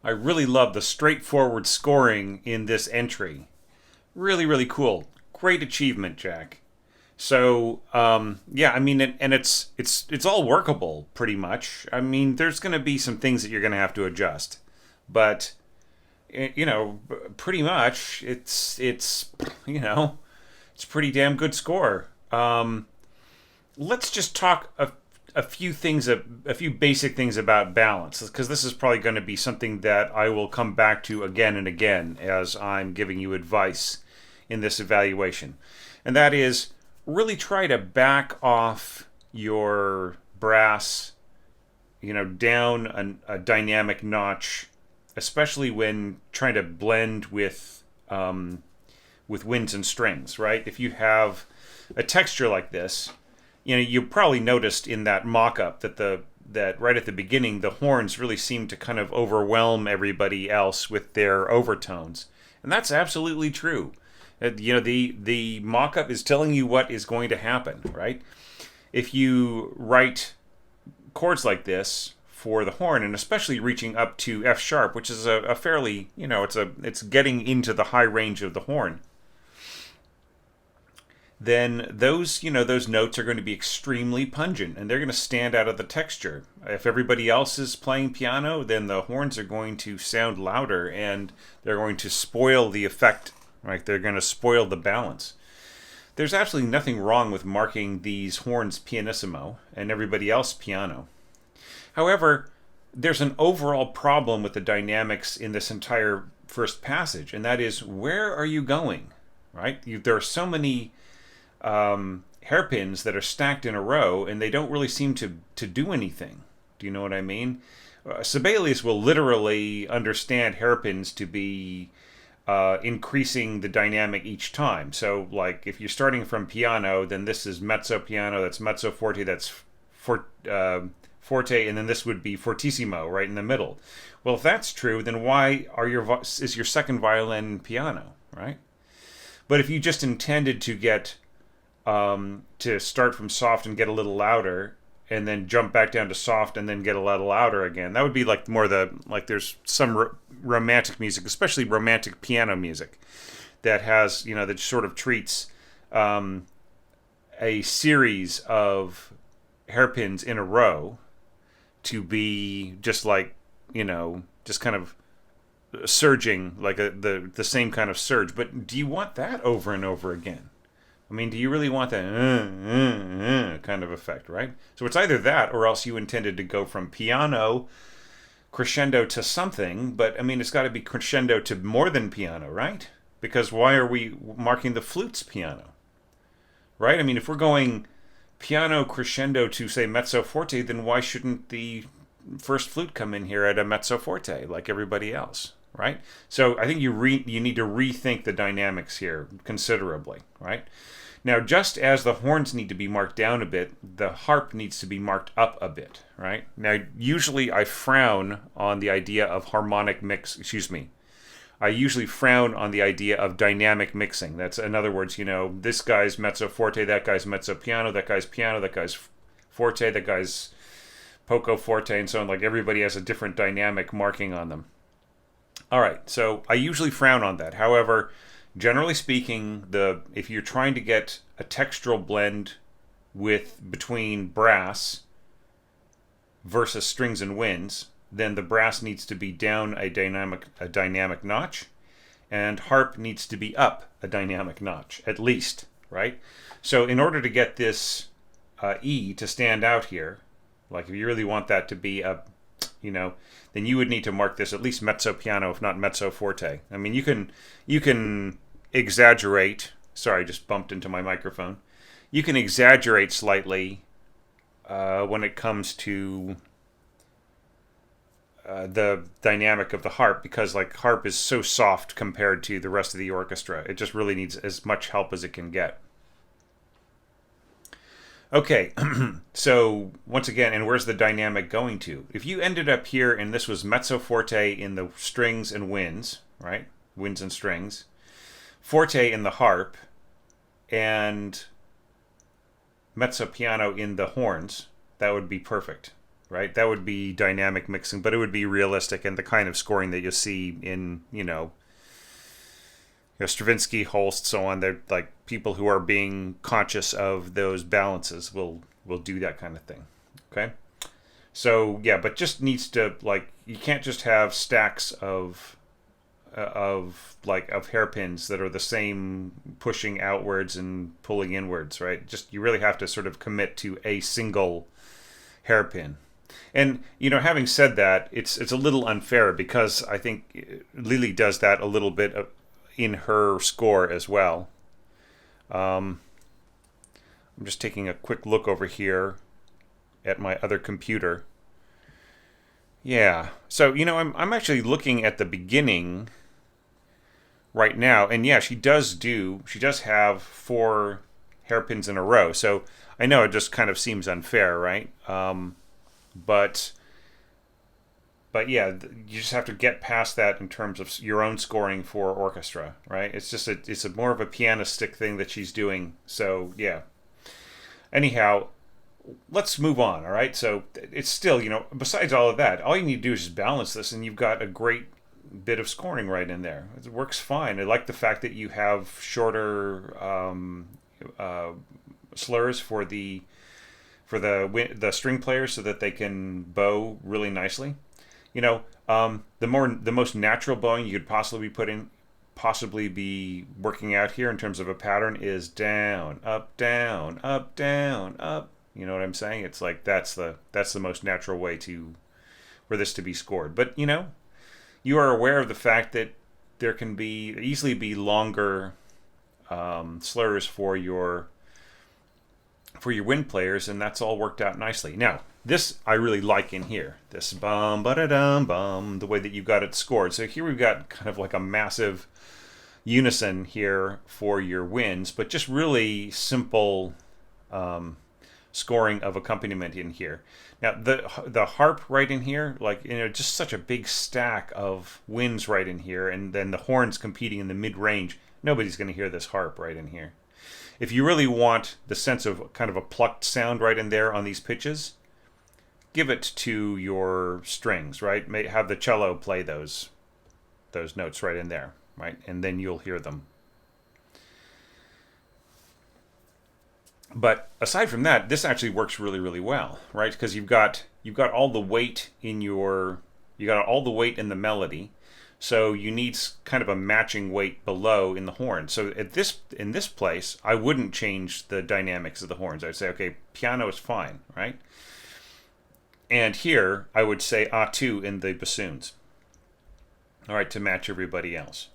I really love the straightforward scoring in this entry. Really, really cool. Great achievement, Jack. So yeah, I mean, and it's all workable pretty much. I mean, there's going to be some things that you're going to have to adjust, but you know, pretty much it's you know, it's a pretty damn good score. Let's just talk a few things, a few basic things about balance, because this is probably going to be something that I will come back to again and again as I'm giving you advice in this evaluation, and that is really try to back off your brass, you know, down a dynamic notch, especially when trying to blend with winds and strings, right? If you have a texture like this, you know, you probably noticed in that mock-up that right at the beginning, the horns really seem to kind of overwhelm everybody else with their overtones, and that's absolutely true. You know, the mock-up is telling you what is going to happen, right? If you write chords like this for the horn, and especially reaching up to F sharp, which is a fairly, you know, it's getting into the high range of the horn, then those, you know, those notes are going to be extremely pungent, and they're going to stand out of the texture. If everybody else is playing piano, then the horns are going to sound louder, and they're going to spoil the effect, right? They're going to spoil the balance. There's absolutely nothing wrong with marking these horns pianissimo and everybody else piano. However, there's an overall problem with the dynamics in this entire first passage, and that is, where are you going, right? There are so many hairpins that are stacked in a row, and they don't really seem to do anything. Do you know what I mean? Sibelius will literally understand hairpins to be increasing the dynamic each time. So, like, if you're starting from piano, then this is mezzo piano, that's mezzo forte, that's forte, and then this would be fortissimo right in the middle. Well, if that's true, then why is your second violin piano, right? But if you just intended to get to start from soft and get a little louder, and then jump back down to soft and then get a little louder again, that would be like more there's some romantic music, especially romantic piano music, that has, you know, that sort of treats a series of hairpins in a row to be just like, you know, just kind of surging, like the same kind of surge. But do you want that over and over again? I mean, do you really want that kind of effect, right? So it's either that, or else you intended to go from piano crescendo to something, but I mean, it's got to be crescendo to more than piano, right? Because why are we marking the flutes piano, right? I mean, if we're going piano crescendo to, say, mezzo forte, then why shouldn't the first flute come in here at a mezzo forte like everybody else, right? So I think you need to rethink the dynamics here considerably, right? Now, just as the horns need to be marked down a bit, the harp needs to be marked up a bit, right? Now, usually I frown on the idea of harmonic mix, I usually frown on the idea of dynamic mixing. That's, in other words, you know, this guy's mezzo forte, that guy's mezzo piano, that guy's forte, that guy's poco forte, and so on. Like, everybody has a different dynamic marking on them. All right, so I usually frown on that. However, generally speaking, if you're trying to get a textural blend between brass versus strings and winds, then the brass needs to be down a dynamic notch, and harp needs to be up a dynamic notch, at least, right? So in order to get this E to stand out here, like if you really want that to be then you would need to mark this at least mezzo piano, if not mezzo forte. I mean, you can exaggerate. Sorry, I just bumped into my microphone. You can exaggerate slightly when it comes to the dynamic of the harp, because like harp is so soft compared to the rest of the orchestra. It just really needs as much help as it can get. Okay, so once again, and where's the dynamic going to? If you ended up here and this was mezzo forte in the strings and winds, right? Winds and strings. Forte in the harp, and mezzo piano in the horns, that would be perfect. right? That would be dynamic mixing, but it would be realistic and the kind of scoring that you'll see in, Stravinsky, Holst, so on. They're like people who are being conscious of those balances will do that kind of thing. Okay, so yeah, but just needs to like you can't just have stacks of hairpins that are the same pushing outwards and pulling inwards, right? Just you really have to sort of commit to a single hairpin. And having said that, it's a little unfair because I think Lili does that a little bit in her score as well. I'm just taking a quick look over here at my other computer. Yeah, so I'm actually looking at the beginning right now, and yeah, she does have 4 hairpins in a row. So I know it just kind of seems unfair, right? But yeah, you just have to get past that in terms of your own scoring for orchestra, right? It's just it's a more of a pianistic thing that she's doing. So yeah. Anyhow, let's move on. All right. So it's still, besides all of that, all you need to do is just balance this, and you've got a great bit of scoring right in there. It works fine. I like the fact that you have shorter slurs for the string players so that they can bow really nicely. The most natural bowing you could possibly be working out here in terms of a pattern is down, up, down, up, down, up. You know what I'm saying? It's like that's the most natural way for this to be scored. But you are aware of the fact that there can easily be longer slurs for your wind players, and that's all worked out nicely. Now, this I really like in here. This bum ba da dum bum, the way that you got it scored. So here we've got kind of like a massive unison here for your winds, but just really simple scoring of accompaniment in here. Now the harp right in here, like just such a big stack of winds right in here, and then the horns competing in the mid range. Nobody's going to hear this harp right in here. If you really want the sense of kind of a plucked sound right in there on these pitches, give it to your strings, right? Have the cello play those notes right in there, right? And then you'll hear them. But aside from that, this actually works really, really well, right? Because you've got all the weight in the melody. So you need kind of a matching weight below in the horn. So in this place, I wouldn't change the dynamics of the horns. I'd say, okay, piano is fine, right? And here, I would say A2 in the bassoons, all right, to match everybody else,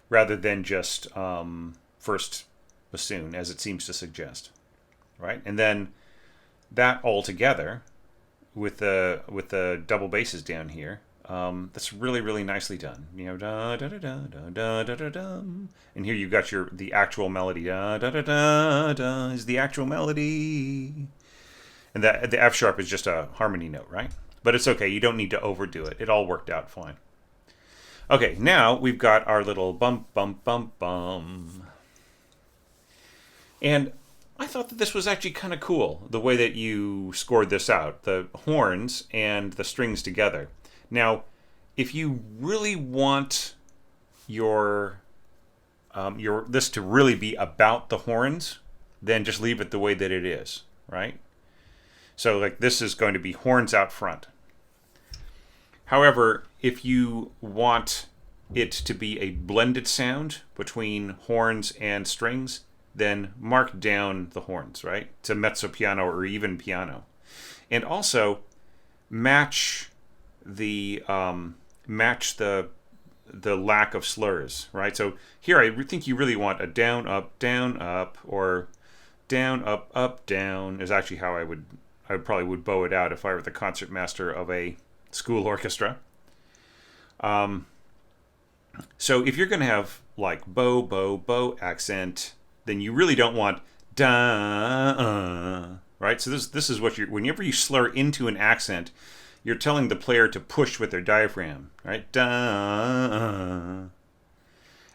rather than just first bassoon, as it seems to suggest, right? And then that all together with the double basses down here. That's really, really nicely done. Da da da da da da da da. And here you've got the actual melody. Da da da da da is the actual melody. And the F sharp is just a harmony note, right? But it's okay. You don't need to overdo it. It all worked out fine. Okay, now we've got our little bum bum bum bum. And I thought that this was actually kind of cool, the way that you scored this out, the horns and the strings together. Now, if you really want your this to really be about the horns, then just leave it the way that it is, right? So like this is going to be horns out front. However, if you want it to be a blended sound between horns and strings, then mark down the horns, right? To mezzo piano or even piano. And also match the lack of slurs, right? So here I think you really want a down up, or down up down is actually how I probably would bow it out if I were the concertmaster of a school orchestra. So if you're going to have like bow accent, then you really don't want da, right? So this is what whenever you slur into an accent, you're telling the player to push with their diaphragm, right? Da,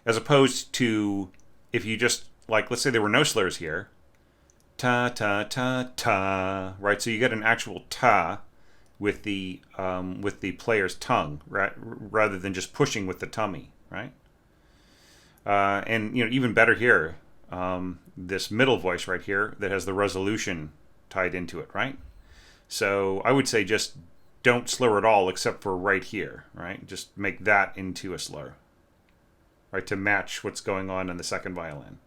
as opposed to if you just, like, let's say there were no slurs here, ta ta ta ta, right? So you get an actual ta, with the player's tongue, right, rather than just pushing with the tummy, right? And even better here, this middle voice right here that has the resolution tied into it, right? So I would say just don't slur at all except for right here, right? Just make that into a slur, right, to match what's going on in the second violin.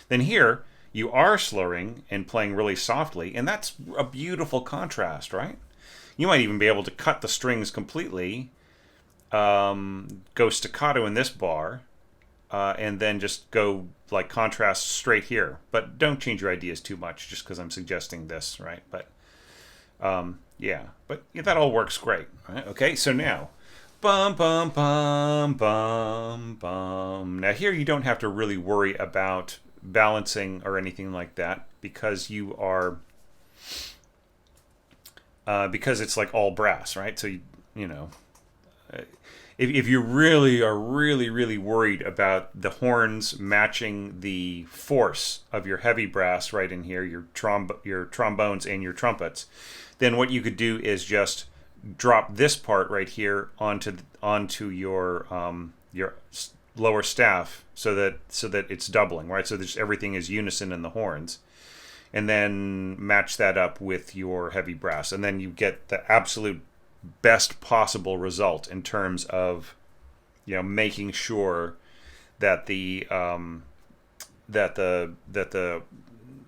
Then here, you are slurring and playing really softly, and that's a beautiful contrast, right? You might even be able to cut the strings completely, go staccato in this bar, and then just go like contrast straight here. But don't change your ideas too much just because I'm suggesting this, right? But yeah, but that all works great, right? Okay, so now, bum bum bum bum bum. Now here you don't have to really worry about balancing or anything like that because you are because it's like all brass, right? So you know. If you really are really worried about the horns matching the force of your heavy brass right in here, your trombones and your trumpets, then what you could do is just drop this part right here onto your lower staff so that it's doubling, right? So that everything is unison in the horns, and then match that up with your heavy brass, and then you get the absolute best possible result in terms of making sure that the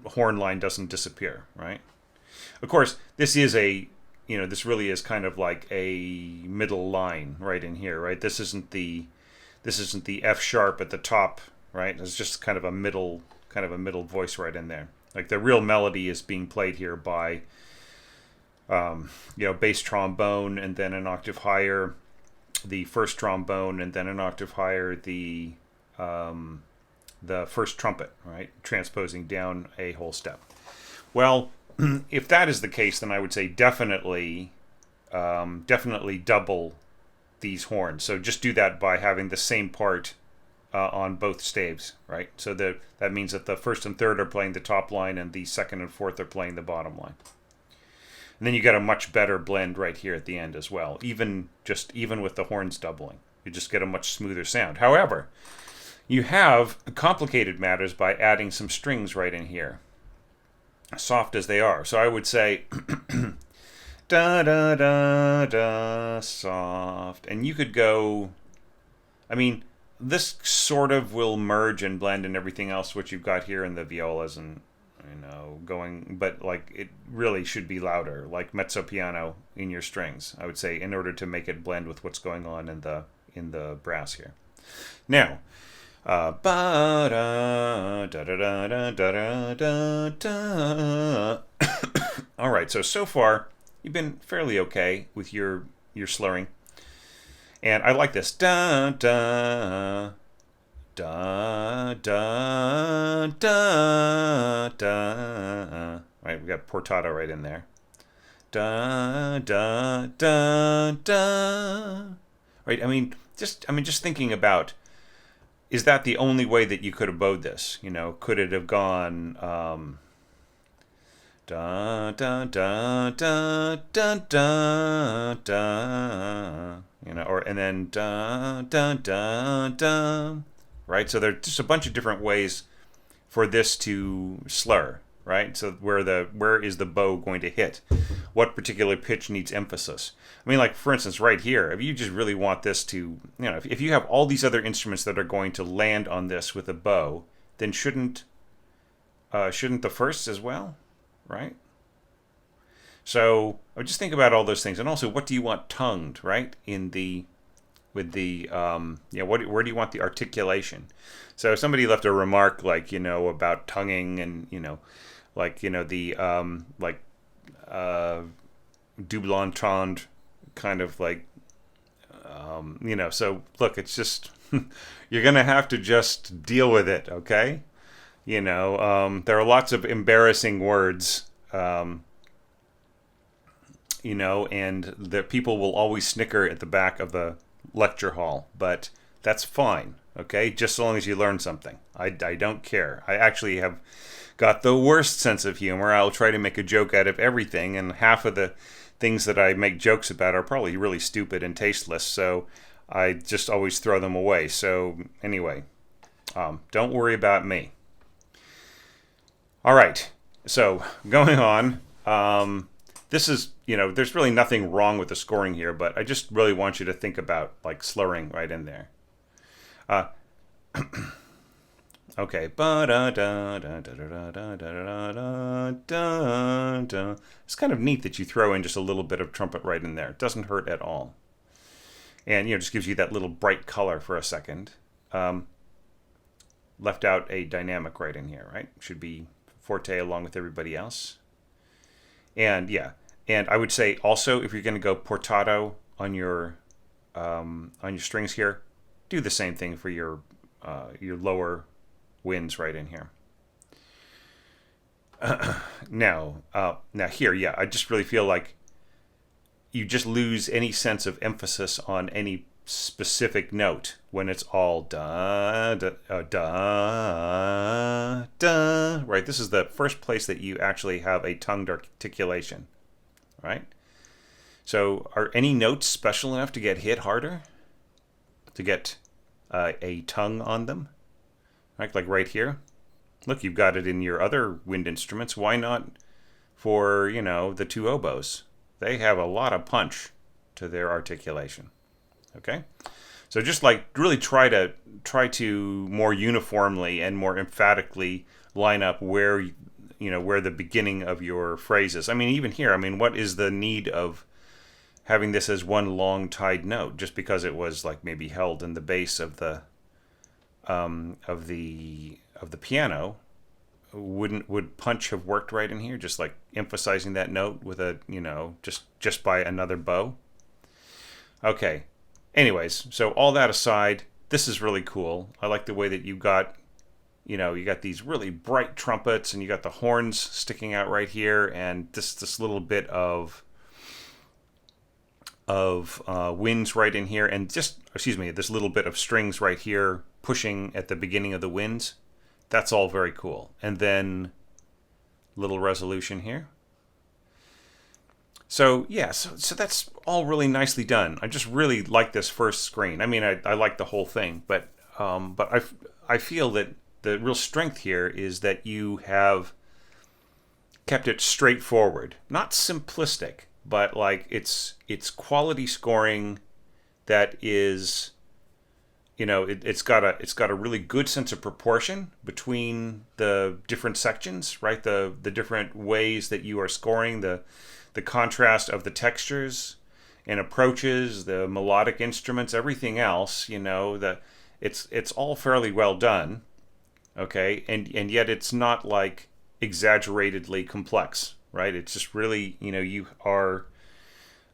horn line doesn't disappear, right? Of course, this is this really is kind of like a middle line right in here, right? This isn't the F sharp at the top, right? It's just kind of a middle voice right in there. Like the real melody is being played here by bass trombone, and then an octave higher, the first trombone, and then an octave higher, the first trumpet, right? Transposing down a whole step. Well, if that is the case, then I would say definitely double these horns. So just do that by having the same part on both staves, right? So that means that the first and third are playing the top line, and the second and fourth are playing the bottom line. And then you get a much better blend right here at the end as well, even with the horns doubling. You just get a much smoother sound. However, you have complicated matters by adding some strings right in here, soft as they are. So I would say da da da da soft, and you could go. I mean, this sort of will merge and blend in everything else what you've got here in the violas and going, but like it really should be louder, like mezzo piano in your strings, I would say, in order to make it blend with what's going on in the brass here. Now, all right. So far you've been fairly okay with your slurring, and I like this da da. Da da da da. Right, we got portato right in there. Da da da da. Right, I mean, just thinking about, is that the only way that you could have bowed this? Could it have gone da da da da da da da? And then da da da da. Right, so there's just a bunch of different ways for this to slur, right? So where is the bow going to hit? What particular pitch needs emphasis? I mean, like for instance, right here, if you just really want this to, if you have all these other instruments that are going to land on this with a bow, then shouldn't the first as well, right? So I would just think about all those things, and also what do you want tongued, right? Where do you want the articulation? So somebody left a remark like about tonguing and double entendre kind of like so look, it's just you're gonna have to just deal with it, okay? There are lots of embarrassing words, and the people will always snicker at the back of the lecture hall, but that's fine, okay? Just so long as you learn something. I don't care. I actually have got the worst sense of humor. I'll try to make a joke out of everything, and half of the things that I make jokes about are probably really stupid and tasteless, so I just always throw them away. So anyway, don't worry about me. All right, so going on. This is, there's really nothing wrong with the scoring here, but I just really want you to think about like slurring right in there. Okay. It's kind of neat that you throw in just a little bit of trumpet right in there. It doesn't hurt at all. And, just gives you that little bright color for a second. Left out a dynamic right in here, right? Should be forte along with everybody else. And, yeah. And I would say also, if you're going to go portato on your strings here, do the same thing for your lower winds right in here. Now here, yeah, I just really feel like you just lose any sense of emphasis on any specific note when it's all da da da da. Right, this is the first place that you actually have a tongued articulation. Right. So, are any notes special enough to get hit harder? To get a tongue on them? Right, like right here. Look, you've got it in your other wind instruments. Why not for, the two oboes? They have a lot of punch to their articulation. Okay? So just like really try to more uniformly and more emphatically line up where the beginning of your phrase is. I mean, even here, what is the need of having this as one long tied note just because it was like maybe held in the bass of the piano? Would punch have worked right in here, just like emphasizing that note with a just by another bow? Okay, anyways, so all that aside, this is really cool. I like the way that you got these really bright trumpets, and you got the horns sticking out right here, and this little bit of winds right in here, and this little bit of strings right here pushing at the beginning of the winds. That's all very cool. And then little resolution here. So yeah, so that's all really nicely done. I just really like this first screen. I like the whole thing, but I feel that the real strength here is that you have kept it straightforward, not simplistic, but like it's quality scoring that is, it's got a really good sense of proportion between the different sections, right? The different ways that you are scoring, the contrast of the textures and approaches, the melodic instruments, everything else, it's all fairly well done. Okay, and yet it's not like exaggeratedly complex, right? It's just really, you are,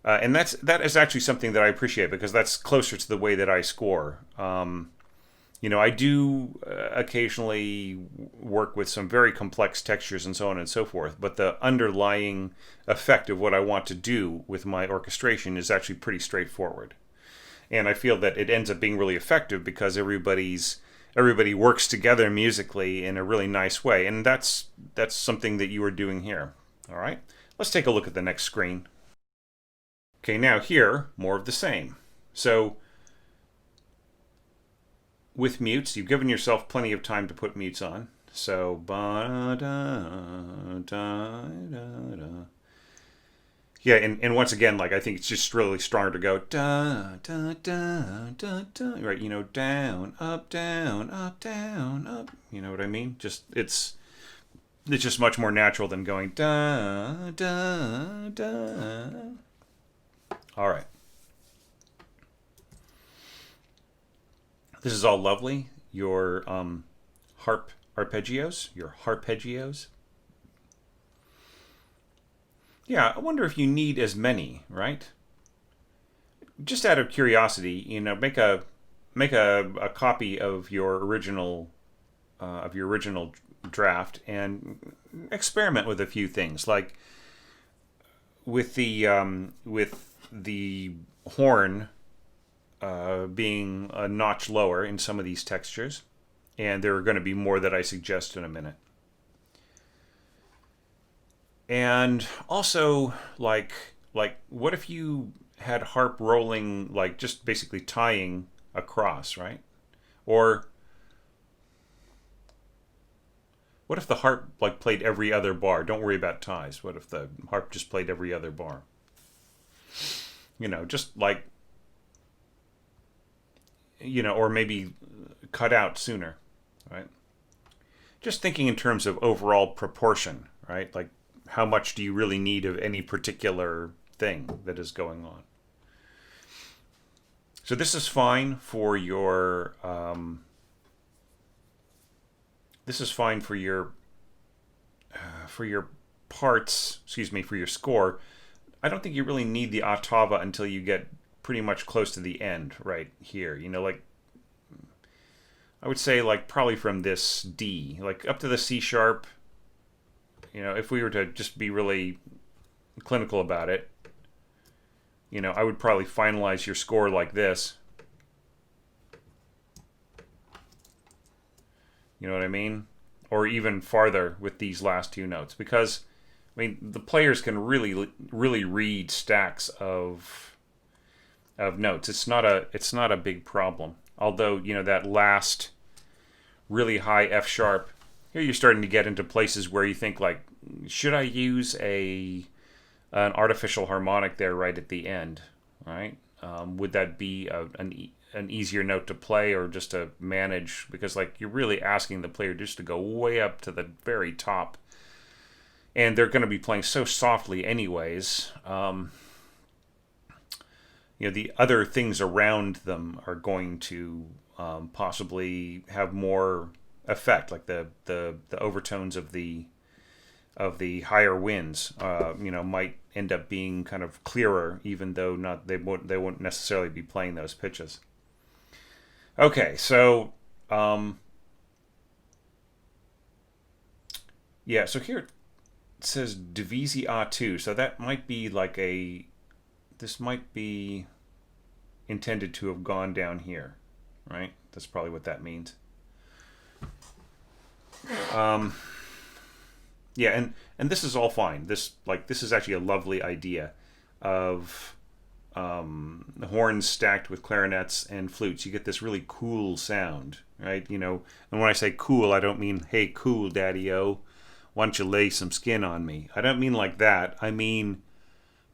and that is actually something that I appreciate, because that's closer to the way that I score. I do occasionally work with some very complex textures and so on and so forth, but the underlying effect of what I want to do with my orchestration is actually pretty straightforward. And I feel that it ends up being really effective because everybody works together musically in a really nice way, and that's something that you are doing here. All right, let's take a look at the next screen. Okay, now here, more of the same. So with mutes, you've given yourself plenty of time to put mutes on. So yeah, and once again, like, I think it's just really stronger to go da da da da da, right? Down, up, down, up, down, up. You know what I mean? It's just much more natural than going da da da. All right. This is all lovely. Your arpeggios. Yeah, I wonder if you need as many, right? Just out of curiosity, make a copy of your original draft and experiment with a few things, like with the horn being a notch lower in some of these textures, and there are going to be more that I suggest in a minute. And also, like, like, what if you had harp rolling, like just basically tying across, right? Or what if the harp like played every other bar? Don't worry about ties. What if the harp just played every other bar? Just like, or maybe cut out sooner, right? Just thinking in terms of overall proportion, right? Like, how much do you really need of any particular thing that is going on? So this is fine for your for your parts. Excuse me, for your score. I don't think you really need the ottava until you get pretty much close to the end, right here. Like, I would say like probably from this D, like up to the C sharp. If we were to just be really clinical about it, I would probably finalize your score like this. You know what I mean? Or even farther with these last two notes, because the players can really read stacks of notes. It's not a big problem. Although, that last really high F sharp, here you're starting to get into places where you think like, should I use an artificial harmonic there right at the end, right? Would that be an easier note to play or just to manage? Because like, you're really asking the player just to go way up to the very top, and they're going to be playing so softly anyways. The other things around them are going to possibly have more effect, like the overtones of the higher winds, might end up being kind of clearer, even though they won't necessarily be playing those pitches. Okay, so so here it says divisi A2, so that might be like this might be intended to have gone down here, right? That's probably what that means. And this is all fine. This is actually a lovely idea of the horns stacked with clarinets and flutes. You get this really cool sound, right? And when I say cool, I don't mean, hey, cool, daddy-o, why don't you lay some skin on me? I don't mean like that. I mean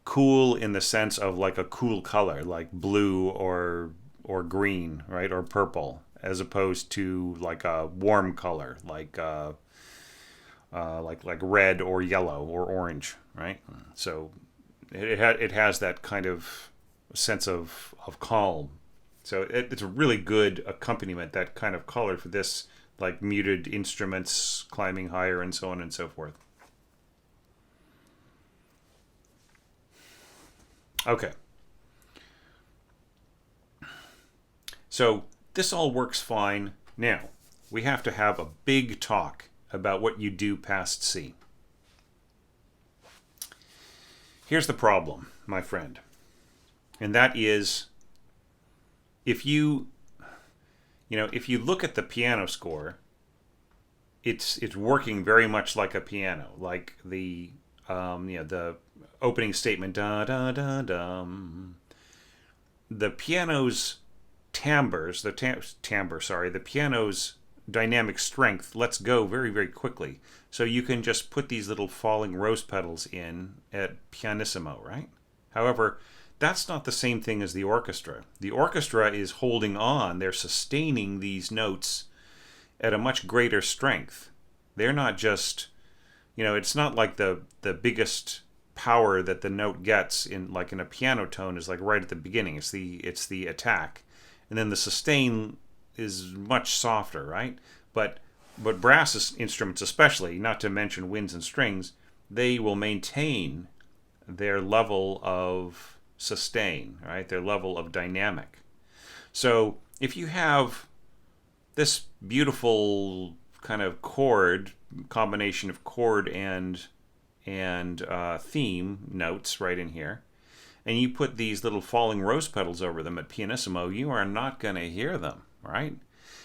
cool in the sense of like a cool color, like blue or green, right, or purple, as opposed to like a warm color, like red or yellow or orange, right? So it has that kind of sense of calm. So it's a really good accompaniment, that kind of color, for this like muted instruments climbing higher and so on and so forth. Okay. So this all works fine. Now, we have to have a big talk about what you do past C. Here's the problem, my friend. And that is, if you look at the piano score, it's working very much like a piano, like the opening statement, da da da dum. The piano's the piano's dynamic strength lets go very, very quickly. So you can just put these little falling rose petals in at pianissimo, right? However, that's not the same thing as the orchestra. The orchestra is holding on. They're sustaining these notes at a much greater strength. They're not just, it's not like the biggest power that the note gets in a piano tone is like right at the beginning. It's the attack. And then the sustain is much softer, right? But brass instruments especially, not to mention winds and strings, they will maintain their level of sustain, right? Their level of dynamic. So if you have this beautiful kind of combination of chord and theme notes right in here, and you put these little falling rose petals over them at pianissimo, you are not going to hear them, right?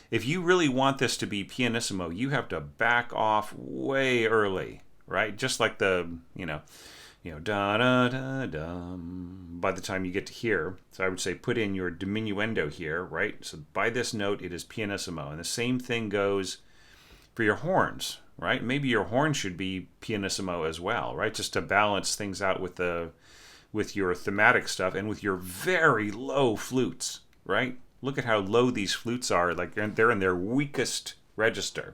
If you really want this to be pianissimo, you have to back off way early, right? Just like Da da da dum. By the time you get to here, so I would say put in your diminuendo here, right? So by this note, it is pianissimo, and the same thing goes for your horns, right? Maybe your horn should be pianissimo as well, right? Just to balance things out with your thematic stuff and with your very low flutes, right? Look at how low these flutes are. Like they're in their weakest register.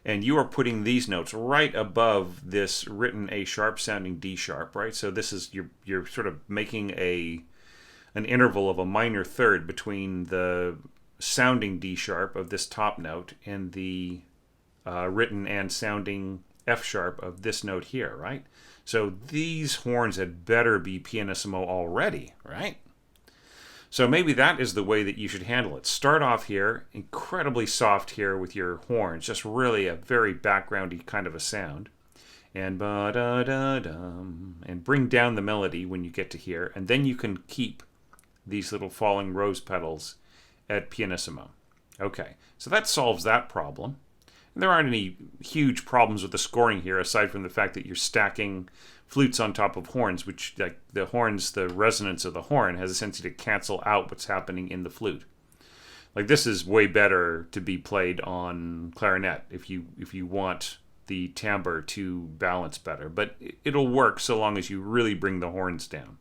And you are putting these notes right above this written A sharp sounding D sharp, right? So this is you're sort of making an interval of a minor third between the sounding D sharp of this top note and the written and sounding F sharp of this note here, right? So these horns had better be pianissimo already, right? So maybe that is the way that you should handle it. Start off here, incredibly soft here with your horns, just really a very backgroundy kind of a sound. And ba-da-da-dum, and bring down the melody when you get to here, and then you can keep these little falling rose petals at pianissimo. Okay, so that solves that problem. And there aren't any huge problems with the scoring here, aside from the fact that you're stacking flutes on top of horns, which, like the horns, the resonance of the horn has a tendency to cancel out what's happening in the flute. Like this is way better to be played on clarinet if you want the timbre to balance better, but it'll work so long as you really bring the horns down.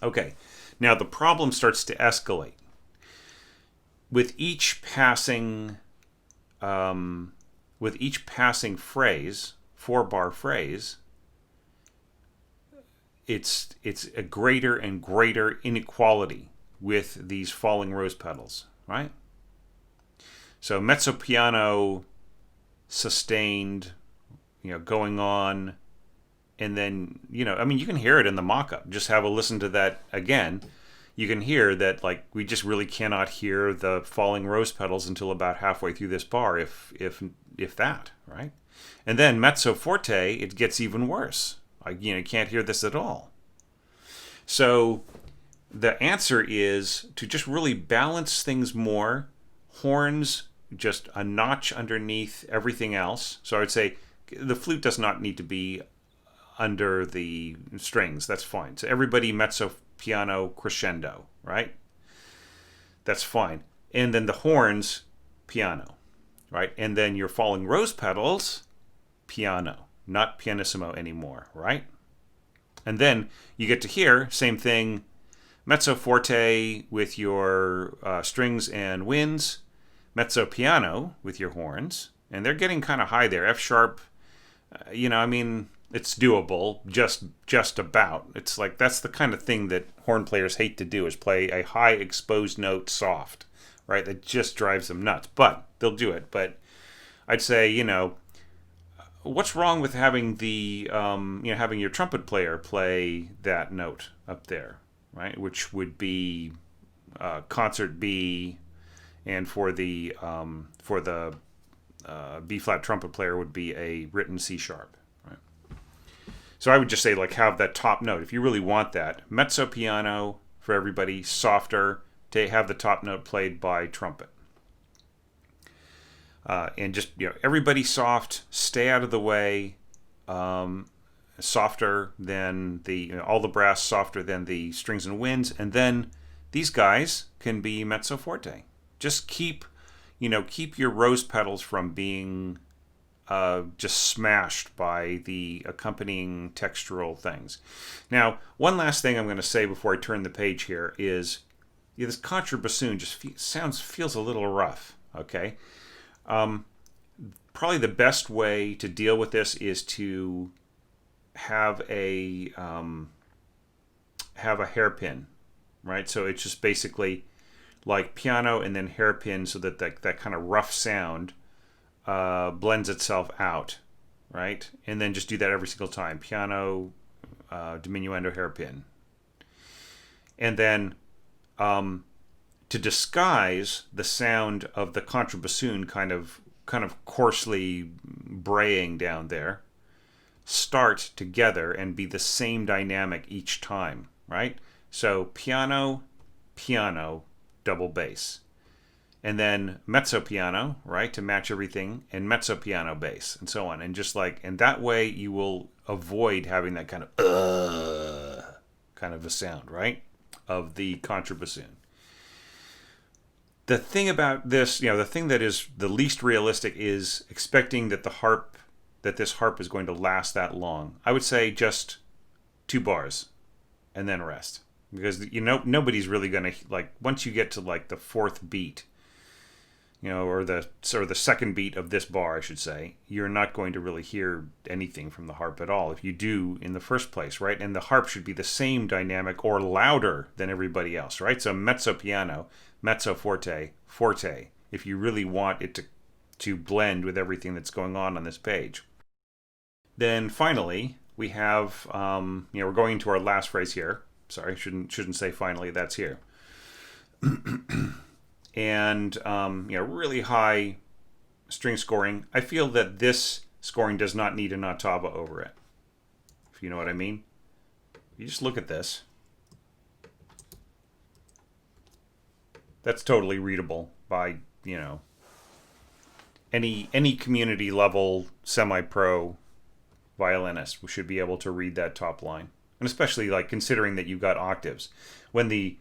Okay, now the problem starts to escalate with each passing phrase, 4-bar phrase. It's a greater and greater inequality with these falling rose petals, right? So mezzo piano, sustained, going on, and then, I mean, you can hear it in the mock-up. Just have a listen to that again. You can hear that, like, we just really cannot hear the falling rose petals until about halfway through this bar, if that, right? And then mezzo forte, it gets even worse. You can't hear this at all. So the answer is to just really balance things more. Horns just a notch underneath everything else. So I would say the flute does not need to be under the strings. That's fine. So everybody mezzo piano crescendo, right? That's fine. And then the horns, piano, right? And then your falling rose petals, piano. Not pianissimo anymore, right? And then you get to here, same thing, mezzo forte with your strings and winds, mezzo piano with your horns, and they're getting kind of high there. F sharp, I mean, it's doable, just about. It's like that's the kind of thing that horn players hate to do, is play a high exposed note soft, right? That just drives them nuts, but they'll do it. But I'd say, what's wrong with having the having your trumpet player play that note up there, right? Which would be concert B, and for the B flat trumpet player would be a written C sharp, right? So I would just say, like, have that top note if you really want that. Mezzo piano for everybody, softer, to have the top note played by trumpet. And just, everybody soft, stay out of the way, softer than all the brass, softer than the strings and winds, and then these guys can be mezzo forte. Just keep your rose petals from being just smashed by the accompanying textural things. Now, one last thing I'm going to say before I turn the page here is, this contrabassoon just feels a little rough, okay? Probably the best way to deal with this is to have a hairpin, right? So it's just basically like piano and then hairpin, so that that kind of rough sound blends itself out, right? And then just do that every single time. Piano, diminuendo, hairpin. And then to disguise the sound of the contrabassoon kind of coarsely braying down there, start together and be the same dynamic each time, right? So piano, piano, double bass. and then mezzo piano, right, to match everything, and mezzo piano bass, and so on. And just like, and that way you will avoid having that kind of a sound, right, of the contrabassoon. The thing about this, the thing that is the least realistic is expecting that this harp is going to last that long. I would say just 2 bars and then rest. Because nobody's really going to, like, once you get to like the fourth beat, or the second beat of this bar, I should say, you're not going to really hear anything from the harp at all if you do in the first place, right? And the harp should be the same dynamic or louder than everybody else, right? So mezzo piano, mezzo forte, forte, if you really want it to blend with everything that's going on this page. Then finally, we have, we're going into our last phrase here. Sorry, shouldn't say finally, that's here. And really high string scoring. I feel that this scoring does not need an ottava over it, if you know what I mean. You just look at this. That's totally readable by any community level semi-pro violinist should be able to read that top line, and especially like considering that you've got octaves when the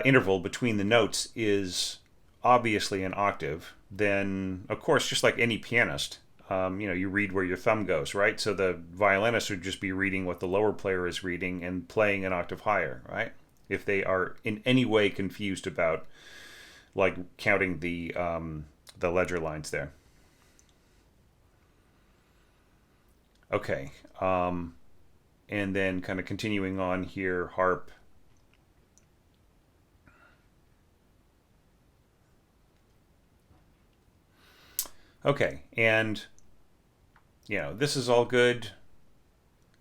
interval between the notes is obviously an octave, then of course, just like any pianist, you read where your thumb goes, right? So the violinist would just be reading what the lower player is reading and playing an octave higher, right? If they are in any way confused about like counting the ledger lines there. Okay, and then kind of continuing on here, harp. Okay, and this is all good.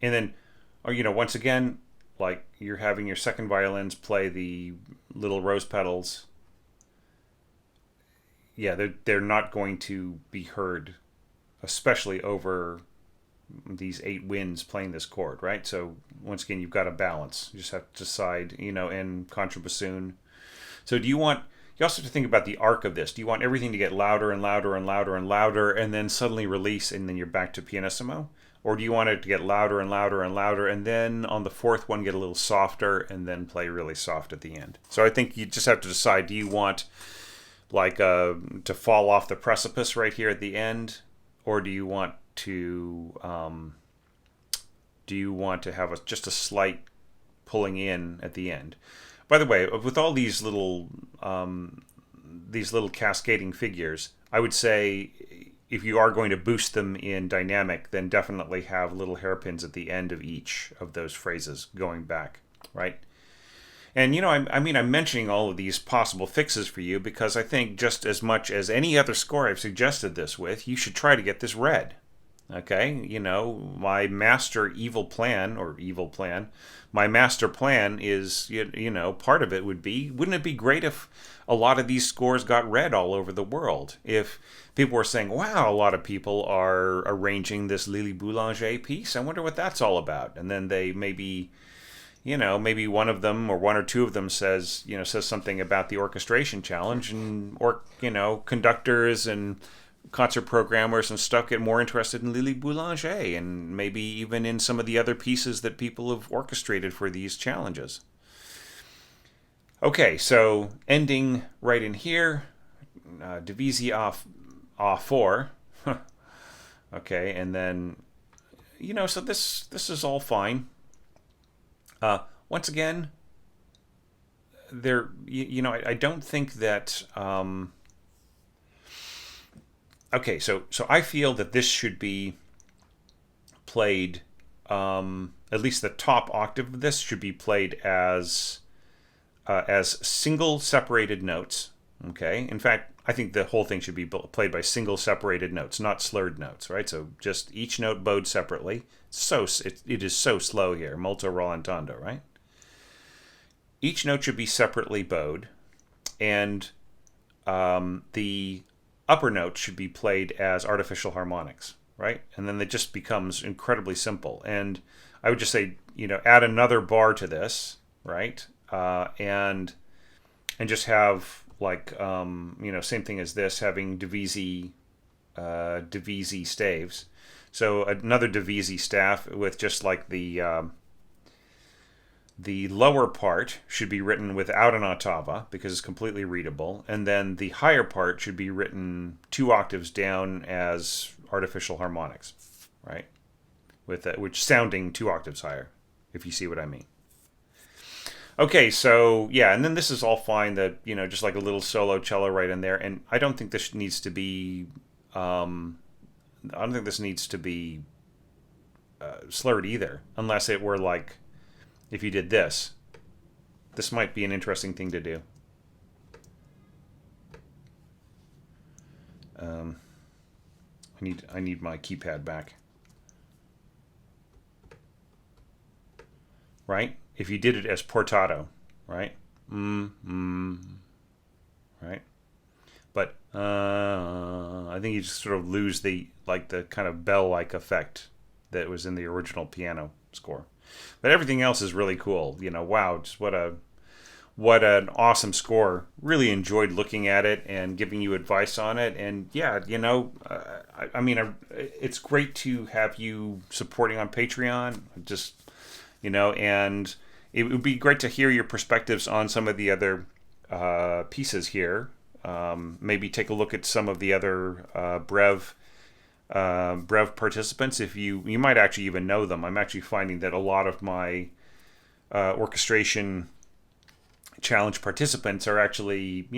And then, once again, like you're having your second violins play the little rose petals. Yeah, they're not going to be heard, especially over these 8 winds playing this chord, right? So once again, you've got to balance. You just have to decide, in contrabassoon. So you also have to think about the arc of this. Do you want everything to get louder and louder and louder and louder and then suddenly release and then you're back to pianissimo? Or do you want it to get louder and louder and louder and then on the fourth one get a little softer and then play really soft at the end? So I think you just have to decide, do you want like to fall off the precipice right here at the end, or do you want to have just a slight pulling in at the end? By the way, with all these little cascading figures, I would say if you are going to boost them in dynamic, then definitely have little hairpins at the end of each of those phrases going back, right? And I'm mentioning all of these possible fixes for you because I think just as much as any other score I've suggested this with, you should try to get this read. Okay, my master plan, my master plan is, part of it would be, wouldn't it be great if a lot of these scores got read all over the world? If people were saying, wow, a lot of people are arranging this Lili Boulanger piece, I wonder what that's all about. And then they maybe one of them or one or two of them says something about the orchestration challenge, and conductors and concert programmers and stuff get more interested in Lili Boulanger and maybe even in some of the other pieces that people have orchestrated for these challenges. Okay, so ending right in here, divisi A4. Okay, and then so this is all fine. Once again, I don't think that. Okay, so I feel that this should be played. At least the top octave of this should be played as single separated notes. Okay, in fact, I think the whole thing should be played by single separated notes, not slurred notes, right? So just each note bowed separately. It is so slow here, molto rallentando, right? Each note should be separately bowed, and the upper notes should be played as artificial harmonics, right? And then it just becomes incredibly simple. And I would just say, add another bar to this, right? And just have like same thing as this, having Divisi staves. So another Divisi staff with just like the lower part should be written without an ottava because it's completely readable, and then the higher part should be written 2 octaves down as artificial harmonics, right? Which sounding 2 octaves higher, if you see what I mean. Okay, so yeah, and then this is all fine. That just like a little solo cello right in there, and I don't think this needs to be. I don't think this needs to be slurred either, unless it were like if you did this. This might be an interesting thing to do. I need my keypad back. Right? If you did it as portato, right? Right? But I think you just sort of lose the kind of bell-like effect that was in the original piano score. But everything else is really cool. Wow, just what an awesome score. Really enjoyed looking at it and giving you advice on it. And yeah, I mean, it's great to have you supporting on Patreon. Just and it would be great to hear your perspectives on some of the other pieces here. Maybe take a look at some of the other Brev participants. If you might actually even know them. I'm actually finding that a lot of my orchestration challenge participants are actually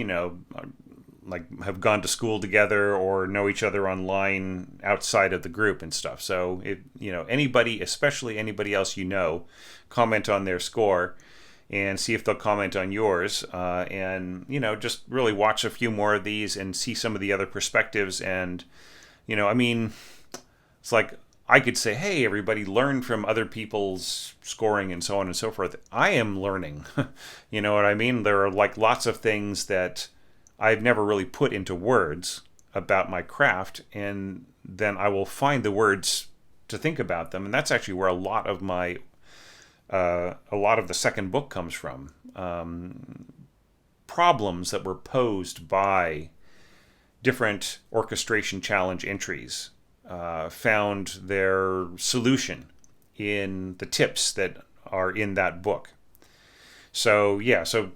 like have gone to school together or know each other online outside of the group and stuff. So if anybody, especially anybody else comment on their score and see if they'll comment on yours, and just really watch a few more of these and see some of the other perspectives. And I mean, it's like I could say, hey, everybody, learn from other people's scoring and so on and so forth. I am learning. You know what I mean? There are like lots of things that I've never really put into words about my craft, and then I will find the words to think about them. And that's actually where a lot of the second book comes from. Problems that were posed by different orchestration challenge entries found their solution in the tips that are in that book. So yeah, so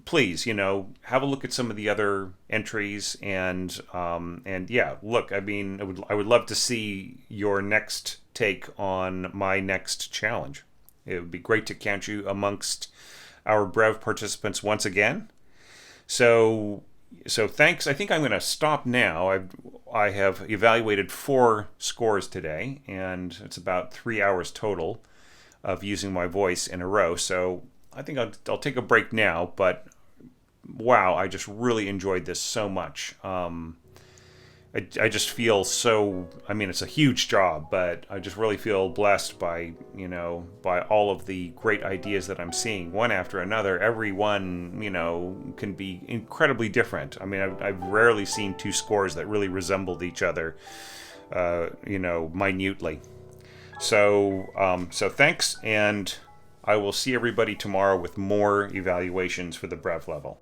please, have a look at some of the other entries and yeah, look, I mean, I would love to see your next take on my next challenge. It would be great to count you amongst our Brev participants once again. So thanks. I think I'm going to stop now. I have evaluated 4 scores today, and it's about 3 hours total of using my voice in a row. So I think I'll take a break now, but wow, I just really enjoyed this so much. I just feel so, I mean, it's a huge job, but I just really feel blessed by all of the great ideas that I'm seeing, one after another. Every one, can be incredibly different. I mean, I've rarely seen 2 scores that really resembled each other, minutely. So thanks, and I will see everybody tomorrow with more evaluations for the Brev level.